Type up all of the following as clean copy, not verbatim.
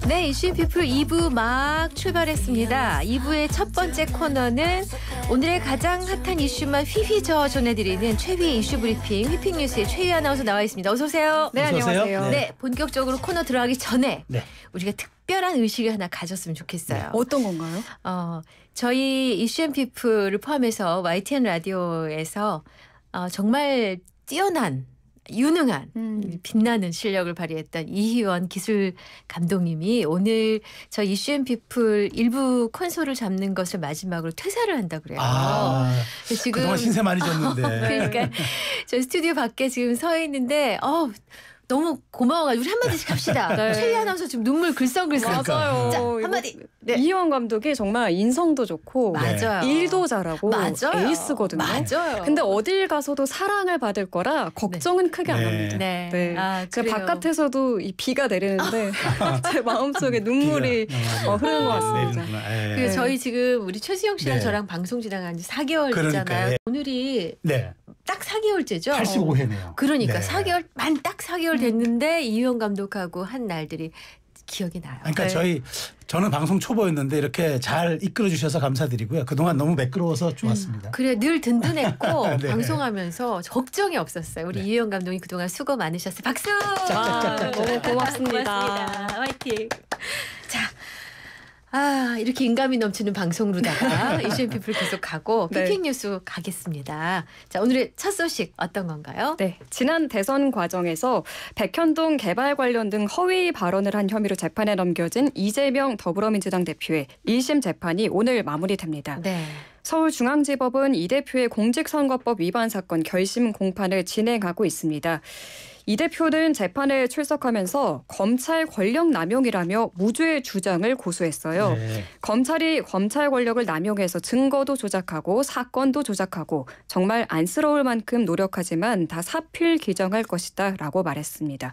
네, 이슈피플 2부 막 출발했습니다. 2부의 첫 번째 코너는 오늘의 가장 핫한 이슈만 휘휘저어 전해드리는 최휘의 이슈 브리핑, 휘핑뉴스의 최휘 아나운서 나와 있습니다. 어서 오세요. 네, 안녕하세요. 네, 본격적으로 코너 들어가기 전에 네. 우리가 특별한 의식을 하나 가졌으면 좋겠어요. 네. 어떤 건가요? 저희 이슈앤피플을 포함해서 YTN 라디오에서 정말 뛰어난 유능한 빛나는 실력을 발휘했던 이희원 기술 감독님이 오늘 저 이슈앤피플 일부 콘솔을 잡는 것을 마지막으로 퇴사를 한다 그래요. 지금 그동안 신세 많이 졌는데. 그러니까 저 스튜디오 밖에 지금 서 있는데 너무 고마워가지고 우리 한마디씩 합시다. 네. 최희 아나운서 지금 눈물 글썽글썽. 맞아요. 자, 한마디. 네. 이희원 감독이 정말 인성도 좋고 맞아요. 일도 잘하고 맞아요. 에이스거든요. 맞아요. 근데 어딜 가서도 사랑을 받을 거라 걱정은 크게 안 합니다. 네. 제가 바깥에서도 이 비가 내리는데 제 마음속에 눈물이 흐르는 것 같습니다. 그리고 저희 지금 우리 최수영 씨랑 저랑 방송 진행한 지 4개월 됐잖아요. 오늘이 딱 4개월째죠. 85회네요. 그러니까 4개월 만 딱 4개월 됐는데 이희원 감독하고 한 날들이 기억이 나요. 그러니까 저는 방송 초보였는데 이렇게 잘 이끌어 주셔서 감사드리고요. 그동안 너무 매끄러워서 좋았습니다. 그래 늘 든든했고 방송하면서 걱정이 없었어요. 우리 이희원 감독님 그동안 수고 많으셨어요. 박수. 너무 고맙습니다. 화이팅. 자. 이렇게 인감이 넘치는 방송으로다가 이슈앤피플 계속 가고 피핑뉴스 가겠습니다. 자, 오늘의 첫 소식 어떤 건가요? 네, 지난 대선 과정에서 백현동 개발 관련 등 허위 발언을 한 혐의로 재판에 넘겨진 이재명 더불어민주당 대표의 1심 재판이 오늘 마무리됩니다. 네. 서울중앙지법은 이 대표의 공직선거법 위반 사건 결심 공판을 진행하고 있습니다. 이 대표는 재판에 출석하면서 검찰 권력 남용이라며 무죄 주장을 고수했어요. 검찰이 검찰 권력을 남용해서 증거도 조작하고 사건도 조작하고 정말 안쓰러울 만큼 노력하지만 다 사필 규정할 것이다 라고 말했습니다.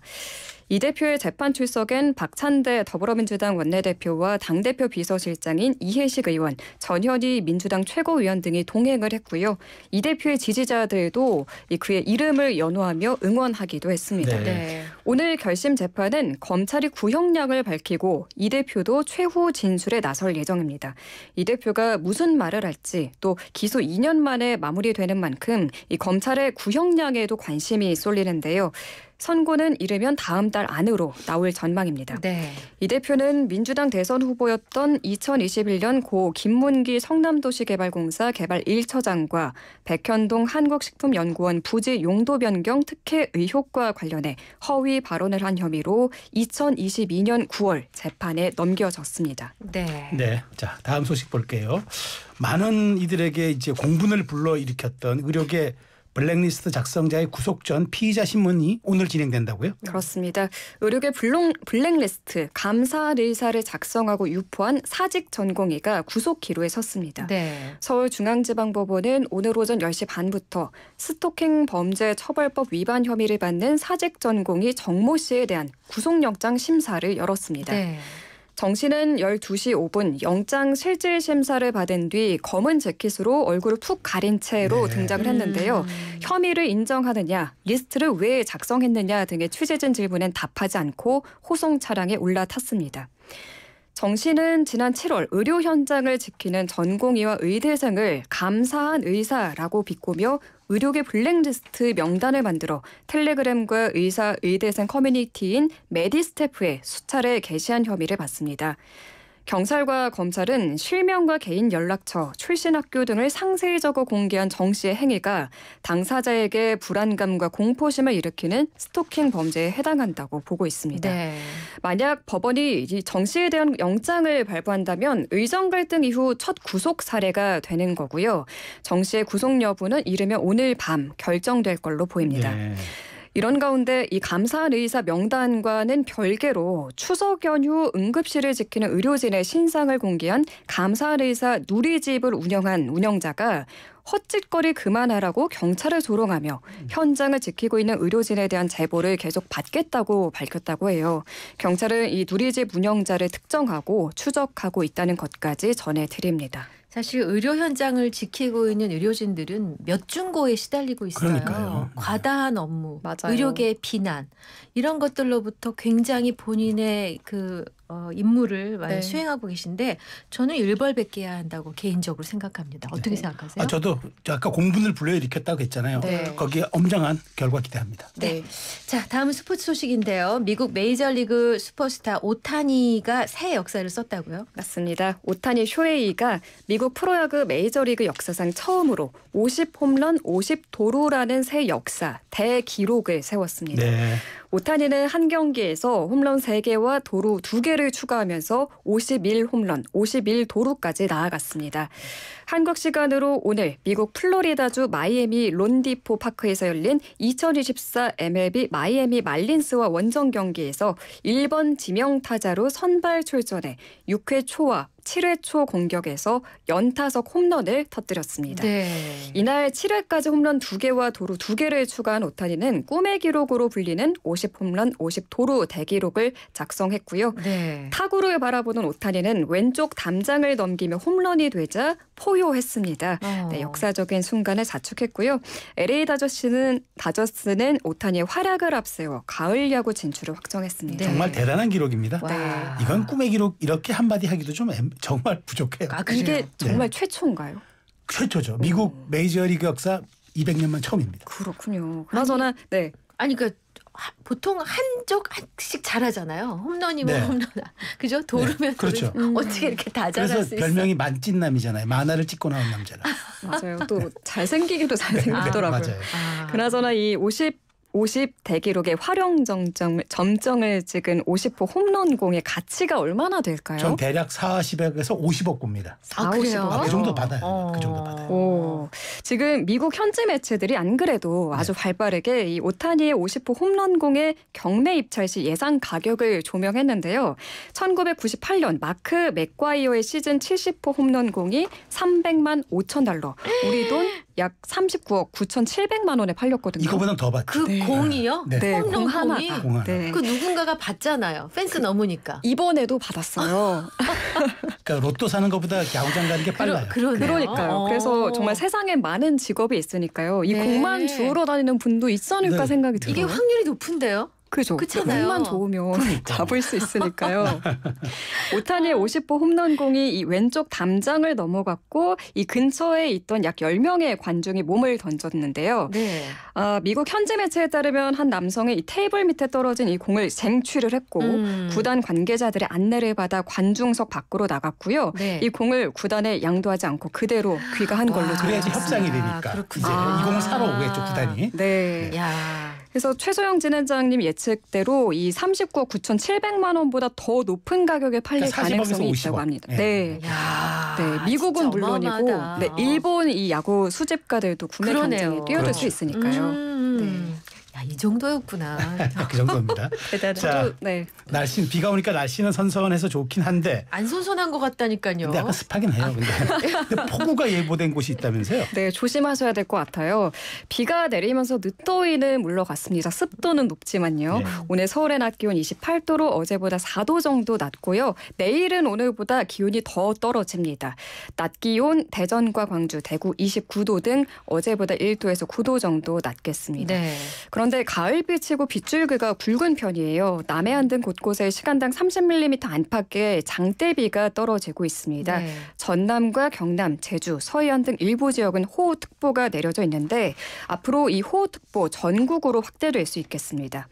이 대표의 재판 출석엔 박찬대 더불어민주당 원내대표와 당대표 비서실장인 이해식 의원, 전현희 민주당 최고위원 등이 동행을 했고요. 이 대표의 지지자들도 그의 이름을 연호하며 응원하기도 했습니다. 오늘 결심 재판은 검찰이 구형량을 밝히고 이 대표도 최후 진술에 나설 예정입니다. 이 대표가 무슨 말을 할지 또 기소 2년 만에 마무리되는 만큼 이 검찰의 구형량에도 관심이 쏠리는데요. 선고는 이르면 다음 달 안으로 나올 전망입니다. 이 대표는 민주당 대선 후보였던 2021년 고 김문기 성남도시개발공사 개발 1처장과 백현동 한국식품연구원 부지 용도 변경 특혜 의혹과 관련해 허위 발언을 한 혐의로 2022년 9월 재판에 넘겨졌습니다. 자, 다음 소식 볼게요. 많은 이들에게 이제 공분을 불러일으켰던 의료계 블랙리스트 작성자의 구속 전 피의자 신문이 오늘 진행된다고요? 그렇습니다. 의료계 블랙리스트 감사 의사를 작성하고 유포한 사직 전공의가 구속 기로에 섰습니다. 서울중앙지방법원은 오늘 오전 10시 반부터 스토킹 범죄 처벌법 위반 혐의를 받는 사직 전공의 정모 씨에 대한 구속영장 심사를 열었습니다. 정 씨는 12시 5분 영장 실질 심사를 받은 뒤 검은 재킷으로 얼굴을 푹 가린 채로 등장을 했는데요. 혐의를 인정하느냐, 리스트를 왜 작성했느냐 등의 취재진 질문엔 답하지 않고 호송 차량에 올라탔습니다. 정 씨는 지난 7월 의료 현장을 지키는 전공의와 의대생을 감사한 의사라고 비꼬며 의료계 블랙리스트 명단을 만들어 텔레그램과 의사, 의대생 커뮤니티인 메디스태프에 수차례 게시한 혐의를 받습니다. 경찰과 검찰은 실명과 개인 연락처, 출신 학교 등을 상세히 적어 공개한 정 씨의 행위가 당사자에게 불안감과 공포심을 일으키는 스토킹 범죄에 해당한다고 보고 있습니다. 만약 법원이 정 씨에 대한 영장을 발부한다면 의정 갈등 이후 첫 구속 사례가 되는 거고요. 정 씨의 구속 여부는 이르면 오늘 밤 결정될 걸로 보입니다. 이런 가운데 이 감사한 의사 명단과는 별개로 추석 연휴 응급실을 지키는 의료진의 신상을 공개한 감사한 의사 누리집을 운영한 운영자가 헛짓거리 그만하라고 경찰을 조롱하며 현장을 지키고 있는 의료진에 대한 제보를 계속 받겠다고 밝혔다고 해요. 경찰은 이 누리집 운영자를 특정하고 추적하고 있다는 것까지 전해드립니다. 사실 의료 현장을 지키고 있는 의료진들은 몇 중고에 시달리고 있어요. 그러니까요. 과다한 업무, 맞아요. 의료계의 비난 이런 것들로부터 굉장히 본인의 그 임무를 많이 네. 수행하고 계신데 저는 일벌백계해야 한다고 개인적으로 생각합니다. 어떻게 네. 생각하세요? 저도 아까 공분을 불러일으켰다고 했잖아요. 네. 거기에 엄정한 결과 기대합니다. 네. 자, 다음은 스포츠 소식인데요. 미국 메이저리그 슈퍼스타 오타니가 새 역사를 썼다고요? 맞습니다. 오타니 쇼헤이가 미국 프로야구 메이저리그 역사상 처음으로 50홈런 50도루라는 새 역사 대기록을 세웠습니다. 네. 오타니는 한 경기에서 홈런 3개와 도루 2개를 추가하면서 51홈런 51도루까지 나아갔습니다. 한국 시간으로 오늘 미국 플로리다주 마이애미 론디포 파크에서 열린 2024 MLB 마이애미 말린스와 원정 경기에서 1번 지명 타자로 선발 출전해 6회 초와 7회 초 공격에서 연타석 홈런을 터뜨렸습니다. 네. 이날 7회까지 홈런 2개와 도루 2개를 추가한 오타니는 꿈의 기록으로 불리는 50홈런 50도루 대기록을 작성했고요. 네. 타구를 바라보는 오타니는 왼쪽 담장을 넘기며 홈런이 되자 포효했습니다. 네, 역사적인 순간을 자축했고요. LA 다저스는 오타니의 활약을 앞세워 가을 야구 진출을 확정했습니다. 네. 정말 대단한 기록입니다. 와. 이건 꿈의 기록 이렇게 한마디 하기도 좀 정말 부족해요. 아, 그래요? 이게 정말 최초인가요? 최초죠. 미국 메이저리그 역사 200년만 처음입니다. 그렇군요. 그나저나 네. 아니 그러니까 보통 한씩 잘하잖아요. 홈런이면 네. 홈런, 그죠? 도루면 네, 그렇죠. 도루. 어떻게 이렇게 다 잘할 그래서 수 있어? 별명이 만찢남이잖아요. 만화를 찍고 나온 남자라. 맞아요. 또 잘생기기도 잘생겼더라고요. 맞아요. 아. 그나저나 이 50 대기록의 활용 점정을 찍은 50호 홈런공의 가치가 얼마나 될까요? 전 대략 40억에서 50억 봅니다. 4, 그래요? 50억. 그 정도 받아요. 어. 그 정도 받아요. 오, 지금 미국 현지 매체들이 안 그래도 아주 활발하게 이 오타니의 50호 홈런공의 경매 입찰 시 예상 가격을 조명했는데요. 1998년 마크 맥과이어의 시즌 70호 홈런공이 300만 5천 달러, 우리 돈 약 39억 9,700만 원에 팔렸거든요. 이거보다 더 받죠. 그 공이요? 네, 홈런 공 하나. 공이? 공 하나. 네. 그 누군가가 받잖아요. 펜스 넘으니까. 이번에도 받았어요. 그러니까 로또 사는 것보다 야구장 가는 게 빨라요. 그러네요. 그러니까요. 그래서 정말 세상에 많은 직업이 있으니까요. 이 네. 공만 주우러 다니는 분도 있지 않을까 네. 생각이 들어요. 이게 확률이 높은데요? 그죠. 그렇잖아요. 공만 좋으면 잡을 수 있으니까요. 오타니의 50호 홈런공이 이 왼쪽 담장을 넘어갔고 이 근처에 있던 약 10명의 관중이 몸을 던졌는데요. 네. 미국 현지 매체에 따르면 한 남성이 이 테이블 밑에 떨어진 이 공을 쟁취를 했고 구단 관계자들의 안내를 받아 관중석 밖으로 나갔고요. 네. 이 공을 구단에 양도하지 않고 그대로 귀가한 걸로 와. 그래야지 전해졌습니다. 협상이 되니까. 그렇군요. 이제 이 공을 사러 오겠죠 구단이. 네. 야. 그래서 최소영 진행자님 예측대로 이 39억 9,700만 원보다 더 높은 가격에 팔릴 그러니까 40억에서 가능성이 50억. 있다고 합니다. 네. 네. 야. 네, 미국은 진짜 물론이고 어마어마하다. 네, 일본 이 야구 수집가들도 구매 그러네요. 경쟁에 뛰어들 수 그렇죠. 있으니까요. 야, 이 정도였구나. 그 정도입니다. 대단해. 자, 네. 날씨 비가 오니까 날씨는 선선해서 좋긴 한데 안 선선한 것 같다니까요. 근데 약간 습하긴 해요. 근데 폭우가 예보된 곳이 있다면서요? 네, 조심하셔야 될 것 같아요. 비가 내리면서 늦더위는 물러갔습니다. 습도는 높지만요. 네. 오늘 서울의 낮 기온 28도로 어제보다 4도 정도 낮고요. 내일은 오늘보다 기온이 더 떨어집니다. 낮 기온 대전과 광주, 대구 29도 등 어제보다 1도에서 9도 정도 낮겠습니다. 네. 그런데 가을비치고 빗줄기가 굵은 편이에요. 남해안 등 곳곳에 시간당 30mm 안팎의 장대비가 떨어지고 있습니다. 네. 전남과 경남, 제주, 서해안 등 일부 지역은 호우특보가 내려져 있는데 앞으로 이 호우특보 전국으로 확대될 수 있겠습니다.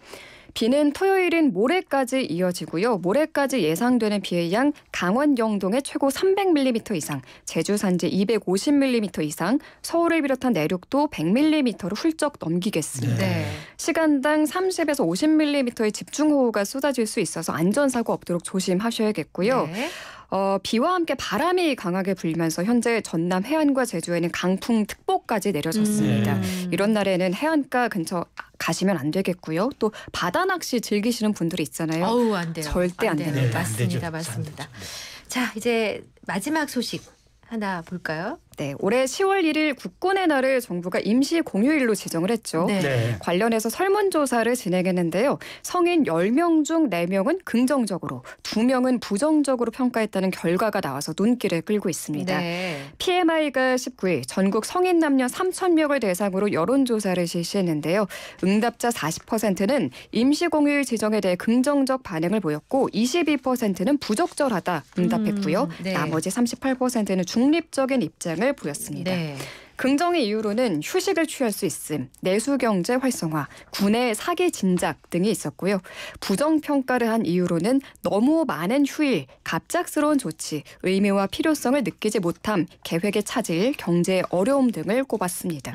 비는 토요일인 모레까지 이어지고요. 모레까지 예상되는 비의 양 강원 영동에 최고 300mm 이상, 제주 산지 250mm 이상, 서울을 비롯한 내륙도 100mm를 훌쩍 넘기겠습니다. 네. 시간당 30에서 50mm의 집중호우가 쏟아질 수 있어서 안전사고 없도록 조심하셔야겠고요. 네. 비와 함께 바람이 강하게 불면서 현재 전남 해안과 제주에는 강풍특보까지 내려졌습니다. 이런 날에는 해안가 근처 가시면 안 되겠고요. 또 바다 낚시 즐기시는 분들이 있잖아요. 어우, 안 돼요. 절대 안 돼요. 됩니다. 네, 안 맞습니다. 되죠. 맞습니다. 안 되죠. 자, 이제 마지막 소식 하나 볼까요? 네, 올해 10월 1일 국군의 날을 정부가 임시 공휴일로 지정을 했죠. 네. 네. 관련해서 설문조사를 진행했는데요. 성인 10명 중 4명은 긍정적으로, 2명은 부정적으로 평가했다는 결과가 나와서 눈길을 끌고 있습니다. 네. PMI가 19일 전국 성인 남녀 3,000명을 대상으로 여론조사를 실시했는데요. 응답자 40%는 임시공휴일 지정에 대해 긍정적 반응을 보였고 22%는 부적절하다 응답했고요. 네. 나머지 38%는 중립적인 입장을 보였습니다. 네. 긍정의 이유로는 휴식을 취할 수 있음, 내수경제 활성화, 군의 사기 진작 등이 있었고요. 부정평가를 한 이유로는 너무 많은 휴일, 갑작스러운 조치, 의미와 필요성을 느끼지 못함, 계획의 차질, 경제의 어려움 등을 꼽았습니다.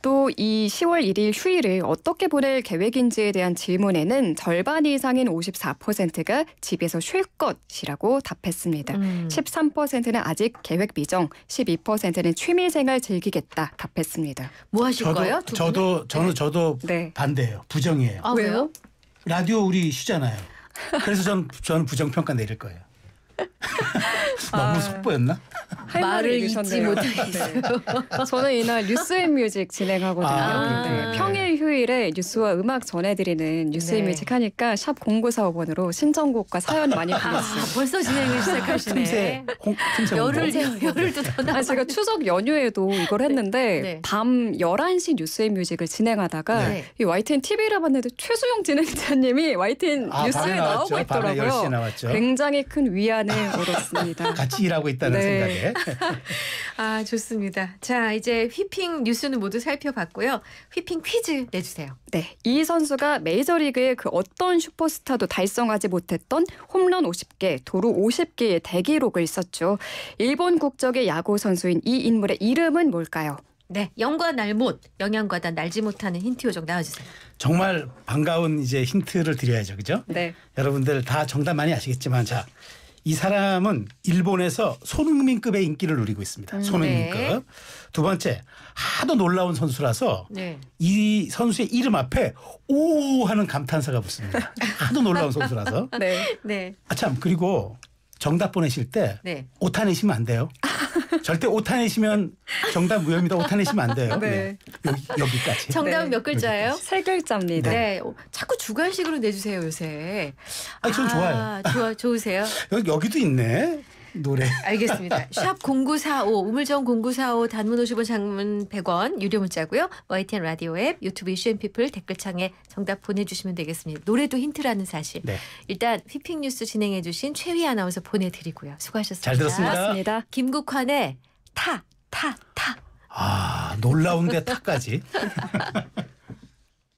또 이 10월 1일 휴일을 어떻게 보낼 계획인지에 대한 질문에는 절반 이상인 54%가 집에서 쉴 것이라고 답했습니다. 13%는 아직 계획 미정, 12%는 취미생활 즐기겠다 답했습니다. 뭐 하실 거예요? 두 분은? 저도 네. 반대예요. 부정이에요. 아, 왜요? 라디오 우리 쉬잖아요. 그래서 저는 부정평가 내릴 거예요. 너무 속보였나? 할 말을 말을 잊지 잃으셨네요. 못하겠어요. 네. 저는 이날 뉴스앤뮤직 진행하거든요. 아, 네. 네. 평일 휴일에 뉴스와 음악 전해드리는 뉴스앤뮤직 네. 하니까 샵 0945번으로 신청곡과 사연 많이 보냈어요. 벌써 진행을 시작하시네. 틈새 열흘 더 나. 제가 추석 연휴에도 이걸 했는데 네. 밤 11시 뉴스앤뮤직을 진행하다가 네. 이 YTN TV를 봤는데 최수영 진행자님이 YTN 뉴스에 나오고 밤에 10시에 있더라고요. 나왔죠. 굉장히 큰 위안을 얻었습니다. 같이 일하고 있다는 네. 생각에. 아, 좋습니다. 자, 이제 휘핑 뉴스는 모두 살펴봤고요. 휘핑 퀴즈 내주세요. 네, 이 선수가 메이저리그의 그 어떤 슈퍼스타도 달성하지 못했던 홈런 50개, 도루 50개의 대기록을 썼죠. 일본 국적의 야구 선수인 이 인물의 이름은 뭘까요? 네, 영과 날못, 영양과다 날지 못하는 힌트 요정 나와주세요. 정말 반가운 이제 힌트를 드려야죠. 그죠? 네. 여러분들 다 정답 많이 아시겠지만 자, 이 사람은 일본에서 손흥민급의 인기를 누리고 있습니다. 손흥민급. 네. 두 번째, 하도 놀라운 선수라서 네. 이 선수의 이름 앞에 오 하는 감탄사가 붙습니다. 하도 놀라운 선수라서. 네. 네. 아 참, 그리고 정답 보내실 때 네. 오타 내시면 안 돼요. 절대 오타 내시면 정답 무효입니다. 오타 내시면 안 돼요. 네. 여기까지. 정답은 네. 몇 글자예요? 세 글자입니다. 네. 자꾸 주관식으로 내주세요, 요새. 아니, 전 좋아요. 좋으세요? 여기도 있네. 노래. 알겠습니다. 샵 0945 우물정 0945 단문 50원 장문 100원 유료 문자고요. YTN 라디오 앱 유튜브 이슈앤피플 댓글창에 정답 보내주시면 되겠습니다. 노래도 힌트라는 사실. 네. 일단 휘핑 뉴스 진행해 주신 최휘 아나운서 보내드리고요. 수고하셨습니다. 잘 들었습니다. 고맙습니다. 김국환의 타. 아, 놀라운데 타까지.